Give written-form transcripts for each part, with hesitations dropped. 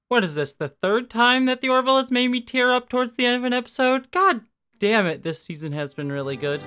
What is this, the third time that the Orville has made me tear up towards the end of an episode? God damn it, this season has been really good.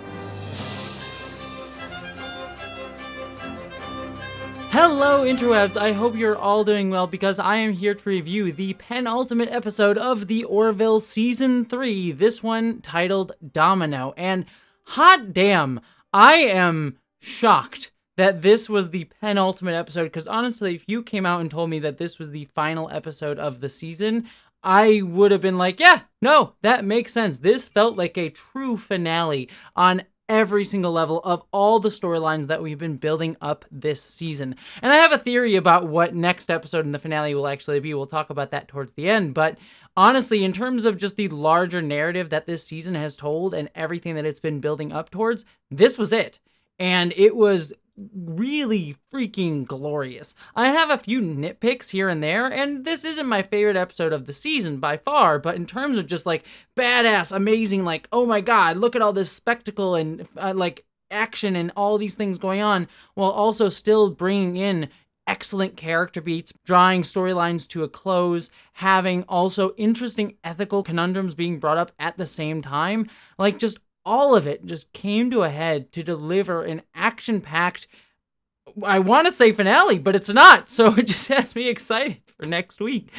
Hello, interwebs! I hope you're all doing well because I am here to review the penultimate episode of the Orville Season 3, this one titled Domino. And hot damn, I am shocked that this was the penultimate episode, because honestly, if you came out and told me that this was the final episode of the season, I would have been like, yeah, no, that makes sense. This felt like a true finale on every single level of all the storylines that we've been building up this season. And I have a theory about what next episode in the finale will actually be. We'll talk about that towards the end, but honestly, in terms of just the larger narrative that this season has told and everything that it's been building up towards, this was it. And it was really freaking glorious. I have a few nitpicks here and there, and this isn't my favorite episode of the season by far, but in terms of just like badass, amazing, like, oh my god, look at all this spectacle and like action and all these things going on, while also still bringing in excellent character beats, drawing storylines to a close, having also interesting ethical conundrums being brought up at the same time, like just all of it just came to a head to deliver an action-packed, I want to say finale, but it's not, so it just has me excited for next week.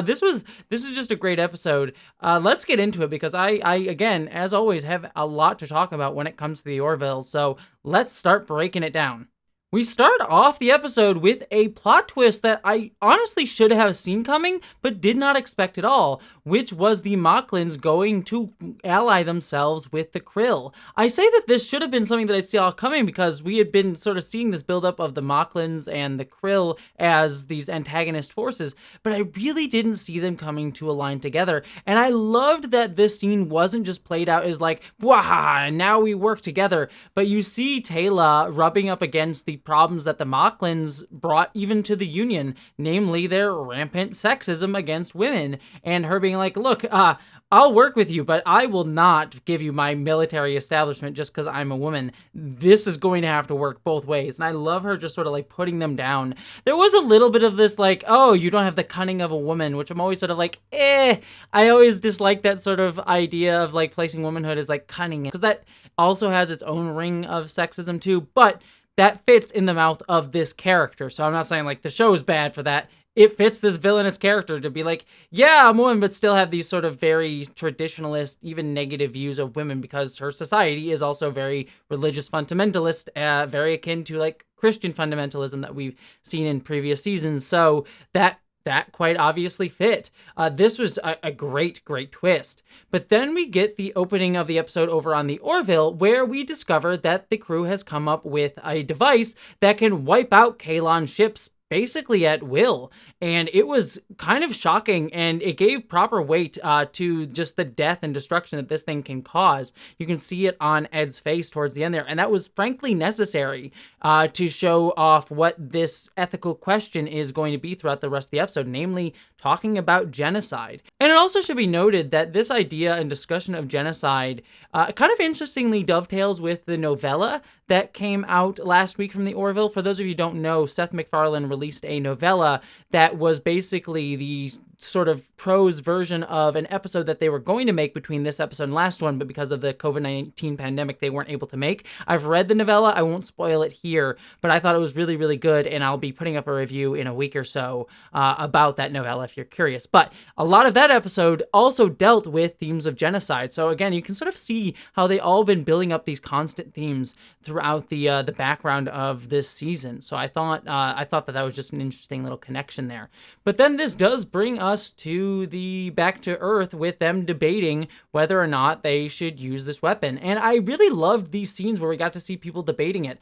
This is just a great episode. Let's get into it, because I again, as always, have a lot to talk about when it comes to the Orville, so let's start breaking it down. We start off the episode with a plot twist that I honestly should have seen coming, but did not expect at all, which was the Mocklins going to ally themselves with the Krill. I say that this should have been something that I saw coming because we had been sort of seeing this buildup of the Mocklins and the Krill as these antagonist forces, but I really didn't see them coming to align together, and I loved that this scene wasn't just played out as like, wahaha, now we work together, but you see Taylor rubbing up against the problems that the Mocklins brought even to the Union, namely their rampant sexism against women, and her being like, look, I'll work with you, but I will not give you my military establishment just because I'm a woman. This is going to have to work both ways. And I love her just sort of like putting them down. There was a little bit of this like, oh, you don't have the cunning of a woman, which I'm always sort of like, I always dislike that sort of idea of like placing womanhood as like cunning, because that also has its own ring of sexism too, but that fits in the mouth of this character. So I'm not saying like the show is bad for that. It fits this villainous character to be like, yeah, I'm a woman, but still have these sort of very traditionalist, even negative views of women, because her society is also very religious fundamentalist, very akin to like Christian fundamentalism that we've seen in previous seasons. So that quite obviously fit. This was a great twist. But then we get the opening of the episode over on the Orville, where we discover that the crew has come up with a device that can wipe out Kalon's ships basically at will, and it was kind of shocking, and it gave proper weight to just the death and destruction that this thing can cause. You can see it on Ed's face towards the end there, and that was frankly necessary to show off what this ethical question is going to be throughout the rest of the episode, namely talking about genocide. And it also should be noted that this idea and discussion of genocide kind of interestingly dovetails with the novella that came out last week from the Orville. For those of you who don't know, Seth MacFarlane released a novella that was basically the sort of prose version of an episode that they were going to make between this episode and last one, but because of the COVID-19 pandemic, they weren't able to make. I've read the novella. I won't spoil it here, but I thought it was really good, and I'll be putting up a review in a week or so about that novella if you're curious. But a lot of that episode also dealt with themes of genocide. So again, you can sort of see how they all been building up these constant themes throughout the background of this season. So I thought that was just an interesting little connection there. But then this does bring us to the back to Earth with them debating whether or not they should use this weapon. And I really loved these scenes where we got to see people debating it.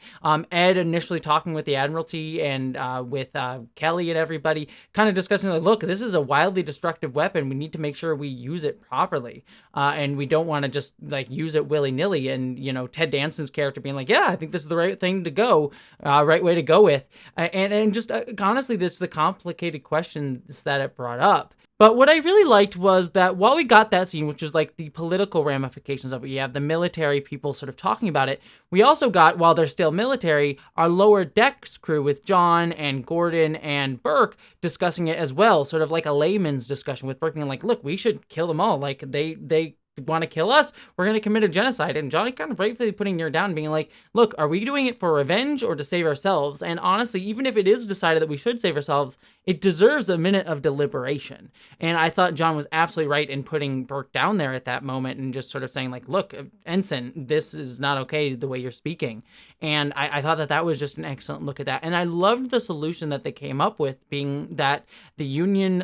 Ed initially talking with the Admiralty and with Kelly and everybody, kind of discussing like, look, this is a wildly destructive weapon. We need to make sure we use it properly. And we don't want to just like use it willy-nilly. And, you know, Ted Danson's character being like, yeah, I think this is the right thing to go, right way to go with. And just honestly, this the complicated questions that it brought up. up. But what I really liked was that while we got that scene, which was like the political ramifications of it, we have the military people sort of talking about it. We also got, while they're still military, our lower decks crew with John and Gordon and Burke discussing it as well, sort of like a layman's discussion with Burke being like, look, we should kill them all. Like they want to kill us, we're going to commit a genocide. And Johnny kind of rightfully putting Nir down, being like, look, are we doing it for revenge or to save ourselves? And honestly, even if it is decided that we should save ourselves, it deserves a minute of deliberation. And I thought John was absolutely right in putting Burke down there at that moment and just sort of saying like, look, Ensign, this is not okay the way you're speaking. And I thought that was just an excellent look at that. And I loved the solution that they came up with, being that the Union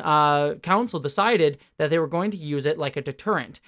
Council decided that they were going to use it like a deterrent.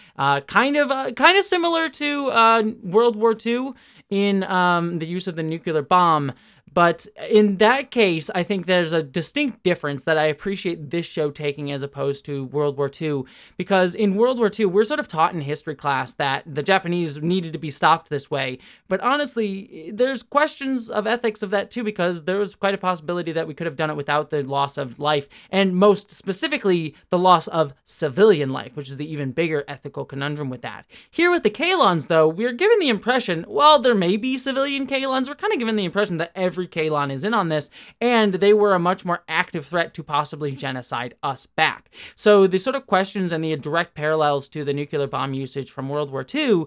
Kind of similar to World War II in the use of the nuclear bomb. But in that case, I think there's a distinct difference that I appreciate this show taking as opposed to World War II. Because in World War II, we're sort of taught in history class that the Japanese needed to be stopped this way. But honestly, there's questions of ethics of that too, because there was quite a possibility that we could have done it without the loss of life. And most specifically, the loss of civilian life, which is the even bigger ethical conundrum with that. Here with the Kaylons, though, we're given the impression, while there may be civilian Kaylons, we're kind of given the impression that every Kaylon is in on this, and they were a much more active threat to possibly genocide us back. So the sort of questions and the direct parallels to the nuclear bomb usage from World War II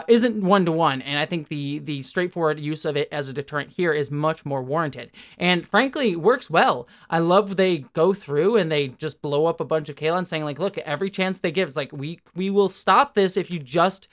isn't one-to-one, and I think the straightforward use of it as a deterrent here is much more warranted. And frankly, works well. I love they go through and they just blow up a bunch of Kaylons saying like, look, every chance they give, it's like, we will stop this if you just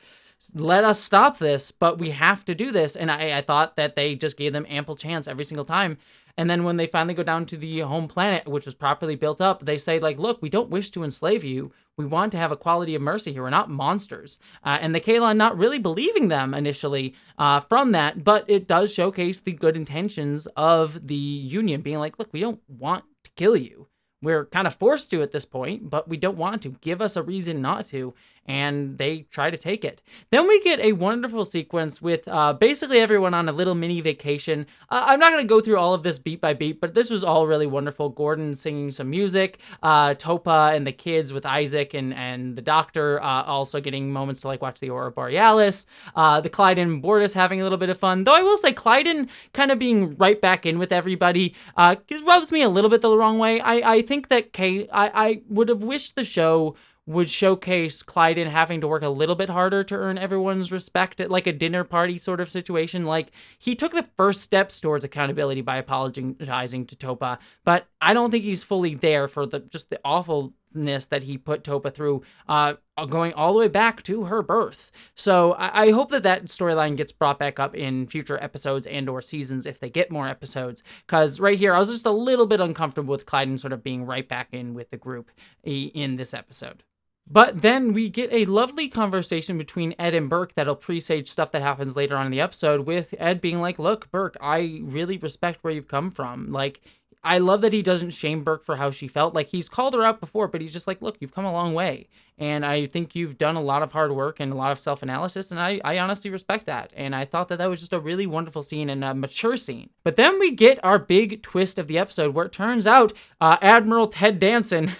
let us stop this, but we have to do this. And I thought that they just gave them ample chance every single time. And then when they finally go down to the home planet, which was properly built up, they say like, look, we don't wish to enslave you. We want to have a quality of mercy here. We're not monsters. And the Kaylon not really believing them initially from that, but it does showcase the good intentions of the Union being like, look, we don't want to kill you. We're kind of forced to at this point, but we don't want to. Give us a reason not to. And they try to take it. Then we get a wonderful sequence with basically everyone on a little mini vacation. I'm not going to go through all of this beat by beat, but this was all really wonderful. Gordon singing some music, Topa and the kids with Isaac and the doctor also getting moments to like watch the Aurora Borealis. The Clyden and Bortus having a little bit of fun. Though I will say Clyden kind of being right back in with everybody rubs me a little bit the wrong way. I think that I would have wished the show would showcase Clyden having to work a little bit harder to earn everyone's respect at like a dinner party sort of situation. Like he took the first steps towards accountability by apologizing to Topa, but I don't think he's fully there for just the awfulness that he put Topa through, going all the way back to her birth. So I hope that storyline gets brought back up in future episodes and or seasons if they get more episodes, because right here I was just a little bit uncomfortable with Clyden sort of being right back in with the group in this episode. But then we get a lovely conversation between Ed and Burke that'll presage stuff that happens later on in the episode, with Ed being like, look, Burke, I really respect where you've come from. Like, I love that he doesn't shame Burke for how she felt. Like, he's called her out before, but he's just like, look, you've come a long way. And I think you've done a lot of hard work and a lot of self-analysis, and I honestly respect that. And I thought that was just a really wonderful scene and a mature scene. But then we get our big twist of the episode, where it turns out Admiral Ted Danson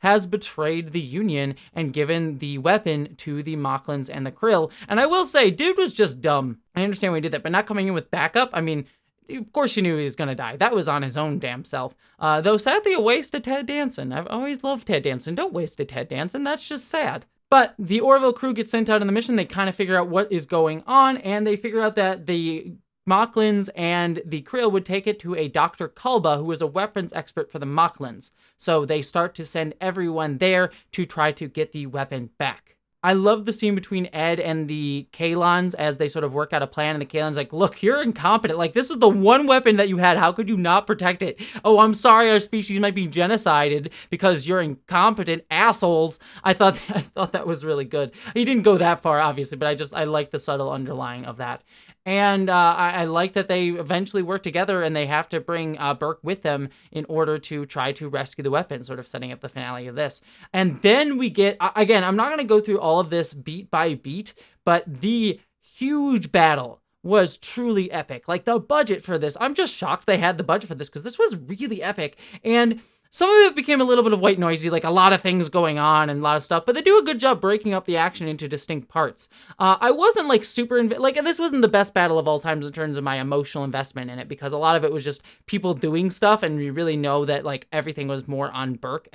has betrayed the Union and given the weapon to the Mocklins and the Krill. And I will say, dude was just dumb. I understand why he did that, but not coming in with backup, I mean, of course you knew he was going to die. That was on his own damn self. Though sadly a waste of Ted Danson. I've always loved Ted Danson. Don't waste a Ted Danson. That's just sad. But the Orville crew gets sent out on the mission. They kind of figure out what is going on, and they figure out that the Mocklins and the Krill would take it to a Dr. Kulba, who is a weapons expert for the Mocklins. So they start to send everyone there to try to get the weapon back. I love the scene between Ed and the Kaylons as they sort of work out a plan, and the Kaylons like, look, you're incompetent. Like, this is the one weapon that you had. How could you not protect it? Oh, I'm sorry, our species might be genocided because you're incompetent assholes. I thought that was really good. He didn't go that far, obviously, but I like the subtle underlying of that. And I like that they eventually work together, and they have to bring Burke with them in order to try to rescue the weapon, sort of setting up the finale of this. And then we get, again, I'm not going to go through all of this beat by beat, but the huge battle was truly epic. Like, the budget for this, I'm just shocked they had the budget for this, because this was really epic. And some of it became a little bit of white noisy, like a lot of things going on and a lot of stuff, but they do a good job breaking up the action into distinct parts. I wasn't like super, like this wasn't the best battle of all times in terms of my emotional investment in it, because a lot of it was just people doing stuff, and you really know that like everything was more on Burke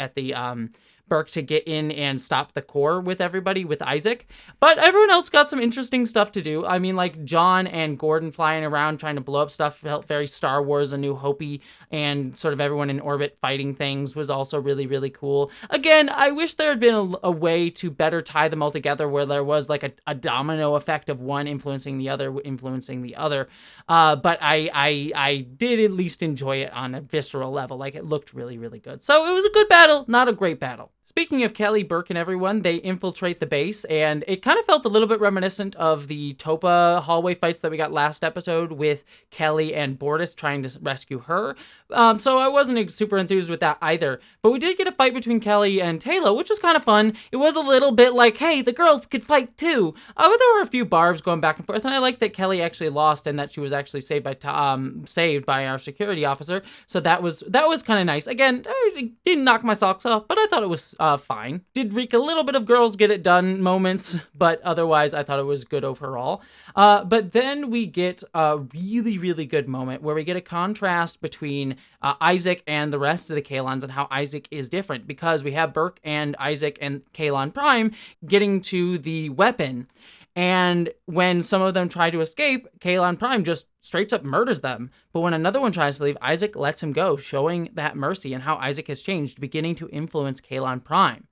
to get in and stop the core with everybody, with Isaac. But everyone else got some interesting stuff to do. I mean, like John and Gordon flying around trying to blow up stuff felt very Star Wars, A New Hope-y, and sort of everyone in orbit fighting things was also really, really cool. Again, I wish there had been a way to better tie them all together where there was like a domino effect of one influencing the other. But I did at least enjoy it on a visceral level. Like, it looked really, really good. So it was a good battle, not a great battle. Speaking of Kelly, Burke, and everyone, they infiltrate the base, and it kind of felt a little bit reminiscent of the Topa hallway fights that we got last episode with Kelly and Bortus trying to rescue her. So I wasn't super enthused with that either. But we did get a fight between Kelly and Taylor, which was kind of fun. It was a little bit like, hey, the girls could fight too. But there were a few barbs going back and forth, and I liked that Kelly actually lost and that she was actually saved by our security officer. So that was kind of nice. Again, it didn't knock my socks off, but I thought it was fine. Did reek a little bit of girls get it done moments, but otherwise I thought it was good overall. But then we get a really, really good moment where we get a contrast between Isaac and the rest of the Kalons and how Isaac is different, because we have Burke and Isaac and Kalon Prime getting to the weapon. And when some of them try to escape, Kalon Prime just straight up murders them. But when another one tries to leave, Isaac lets him go, showing that mercy and how Isaac has changed, beginning to influence Kalon Prime.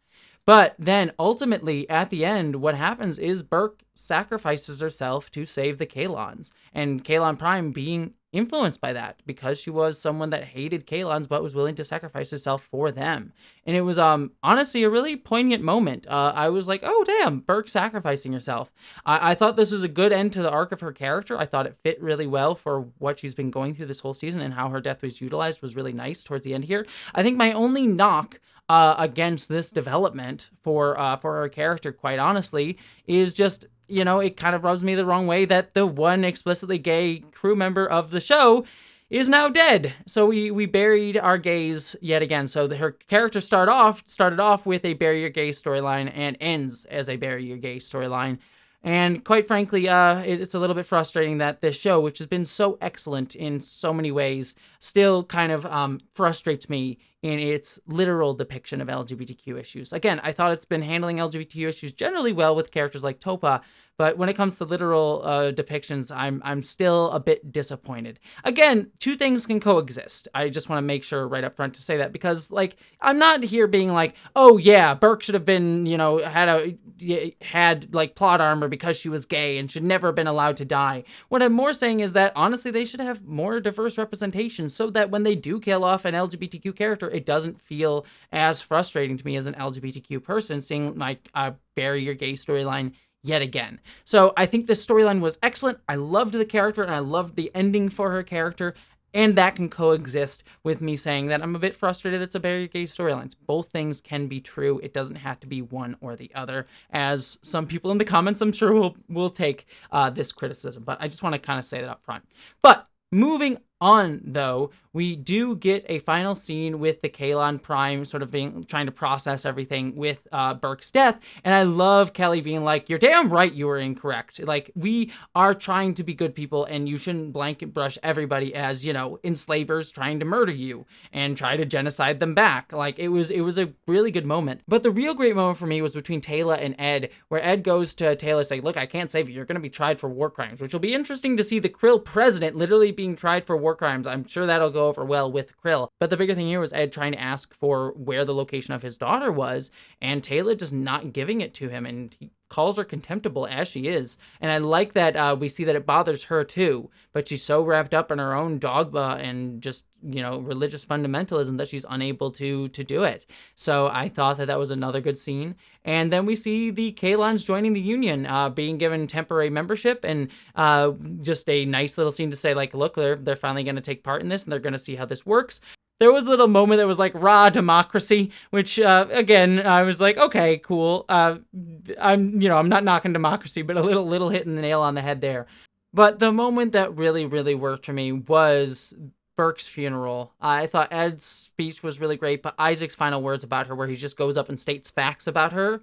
But then ultimately at the end, what happens is Burke sacrifices herself to save the Kalons, and Kalon Prime being influenced by that because she was someone that hated Kalons but was willing to sacrifice herself for them. And it was honestly a really poignant moment. I was like, oh damn, Burke sacrificing herself. I thought this was a good end to the arc of her character. I thought it fit really well for what she's been going through this whole season, and how her death was utilized was really nice towards the end here. I think my only knock against this development for her character, quite honestly, is just, you know, it kind of rubs me the wrong way that the one explicitly gay crew member of the show is now dead. So we buried our gays yet again. So her character started off with a bury your gay storyline and ends as a bury your gay storyline. And quite frankly, it's a little bit frustrating that this show, which has been so excellent in so many ways, still kind of frustrates me in its literal depiction of LGBTQ issues. Again, I thought it's been handling LGBTQ issues generally well with characters like Topa, but when it comes to literal depictions, I'm still a bit disappointed. Again, two things can coexist. I just want to make sure right up front to say that, because like, I'm not here being like, oh yeah, Burke should have been, you know, had like plot armor because she was gay and should never have been allowed to die. What I'm more saying is that honestly, they should have more diverse representation so that when they do kill off an LGBTQ character, it doesn't feel as frustrating to me as an LGBTQ person seeing like a bury your gay storyline yet again. So I think this storyline was excellent. I loved the character and I loved the ending for her character, and that can coexist with me saying that I'm a bit frustrated it's a very gay storylines. Both things can be true. It doesn't have to be one or the other, as some people in the comments I'm sure will take this criticism, but I just want to kind of say that up front. But moving on, though, we do get a final scene with the Kalon Prime sort of trying to process everything with Burke's death, and I love Kelly being like, you're damn right you were incorrect. Like, we are trying to be good people, and you shouldn't blanket brush everybody as, you know, enslavers trying to murder you and try to genocide them back. Like, it was a really good moment. But the real great moment for me was between Taylor and Ed, where Ed goes to Taylor saying, look, I can't save you. You're going to be tried for war crimes, which will be interesting to see the Krill president literally being tried for war crimes. I'm sure that'll go over well with Krill. But the bigger thing here was Ed trying to ask for where the location of his daughter was, and Taylor just not giving it to him, and he calls her contemptible as she is. And I like that we see that it bothers her too, but she's so wrapped up in her own dogma and just, you know, religious fundamentalism that she's unable to do it. So I thought that was another good scene. And then we see the Kalons joining the Union, being given temporary membership, and just a nice little scene to say, like, look, they're finally going to take part in this, and they're going to see how this works. There was a little moment that was like, rah, democracy, which, again, I was like, okay, cool. I'm not knocking democracy, but a little hitting the nail on the head there. But the moment that really, really worked for me was Burke's funeral. I thought Ed's speech was really great, but Isaac's final words about her, where he just goes up and states facts about her,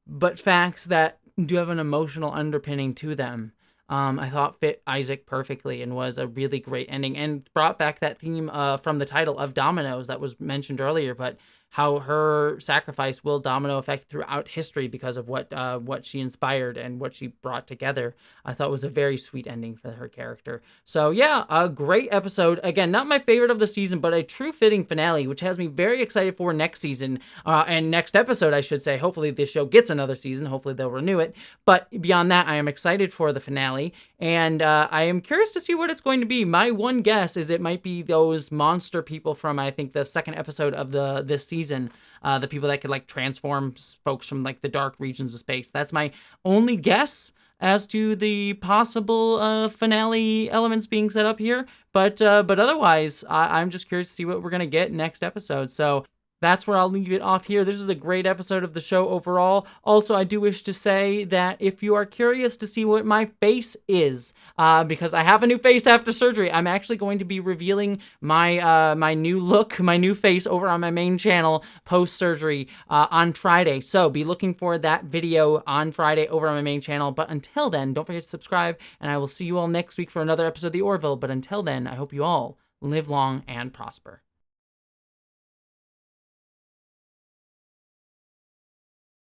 but facts that do have an emotional underpinning to them, I thought fit Isaac perfectly and was a really great ending, and brought back that theme from the title of Dominoes that was mentioned earlier, but how her sacrifice will domino effect throughout history because of what she inspired and what she brought together. I thought was a very sweet ending for her character. So yeah, a great episode. Again, not my favorite of the season, but a true fitting finale, which has me very excited for next season, and next episode, I should say. Hopefully this show gets another season. Hopefully they'll renew it. But beyond that, I am excited for the finale, and I am curious to see what it's going to be. My one guess is it might be those monster people from, I think, the second episode of this season. The people that could like transform folks from like the dark regions of space. That's my only guess as to the possible finale elements being set up here. But otherwise, I'm just curious to see what we're gonna get next episode. So that's where I'll leave it off here. This is a great episode of the show overall. Also, I do wish to say that if you are curious to see what my face is, because I have a new face after surgery, I'm actually going to be revealing my my new look, my new face over on my main channel post-surgery on Friday. So be looking for that video on Friday over on my main channel. But until then, don't forget to subscribe, and I will see you all next week for another episode of The Orville. But until then, I hope you all live long and prosper.